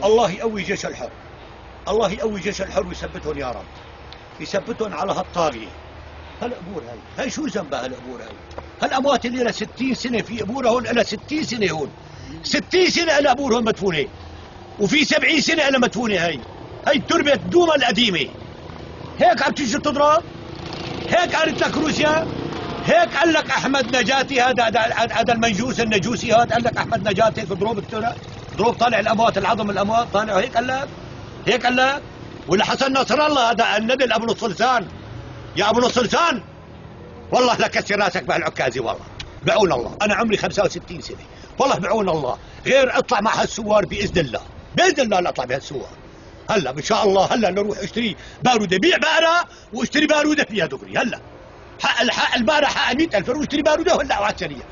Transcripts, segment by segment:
الله يقوي جيش الحر، الله يقوي جيش الحر ويثبتهم يا رب، يثبتهم على هالطاغية. هالقبور هاي شو ذنبها هالقبور هاي؟ هالأموات اللي لها 60 سنة في قبورهم، لها 60 سنة هون، 60 سنة لها قبورهم مدفونة، وفي 70 سنة لها مدفونة. هاي تربة دوما القديمة. هيك عم تيجي تضرب؟ هيك قالت لك روسيا؟ هيك قال لك احمد نجاتي هذا المنجوس النجوسي هذا قال لك احمد نجاتي هيك ضرب ضرب طالع الاموات العظم الاموات طالع هيك قال لك؟ هيك قال لك؟ ولا حسن نصر الله هذا الندل ابو السلطان يا ابو السلطان والله لكسر راسك بهالعكازي والله بعون الله. انا عمري 65 سنه والله بعون الله غير اطلع مع هالسوار باذن الله، باذن الله لا اطلع بهالسوار. هلا ان شاء الله هلا نروح اشتري باروده، بيع بقره واشتري باروده فيها دغري. هلا حق البقره حق 100,000 واشتري باروده وهلا على السريع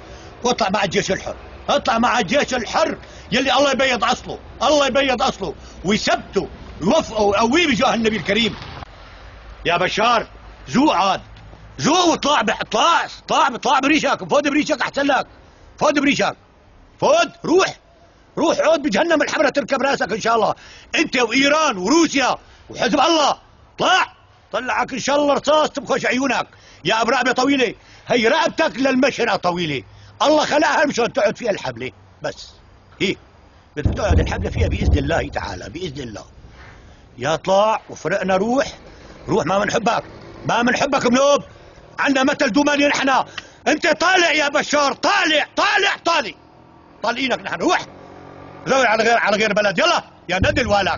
واطلع مع الجيش الحر، اطلع مع الجيش الحر يلي الله يبيض اصله، الله يبيض اصله ويثبته ويوفقه ويقويه بجاه النبي الكريم. يا بشار زوق عاد زوق واطلع طلع بريشك، فوت بريشك احسن لك، فوت بريشك، فوت روح عود بجهنم الحمراء تركب راسك ان شاء الله، انت وايران وروسيا وحزب الله. طلعك ان شاء الله رصاص تبخش عيونك يا ابو رقبه طويله. هي رقبتك للمشرقه طويله، الله خلقها مشان تقعد فيها الحبله بس. هيك بدك تقعد الحبله فيها باذن الله تعالى، باذن الله. يا طلع وفرقنا روح ما منحبك منوب، عندنا مثل دوماني نحن. انت طالع يا بشار، طالعينك نحن. روح زوي على غير بلد. يلا يا ندل والك.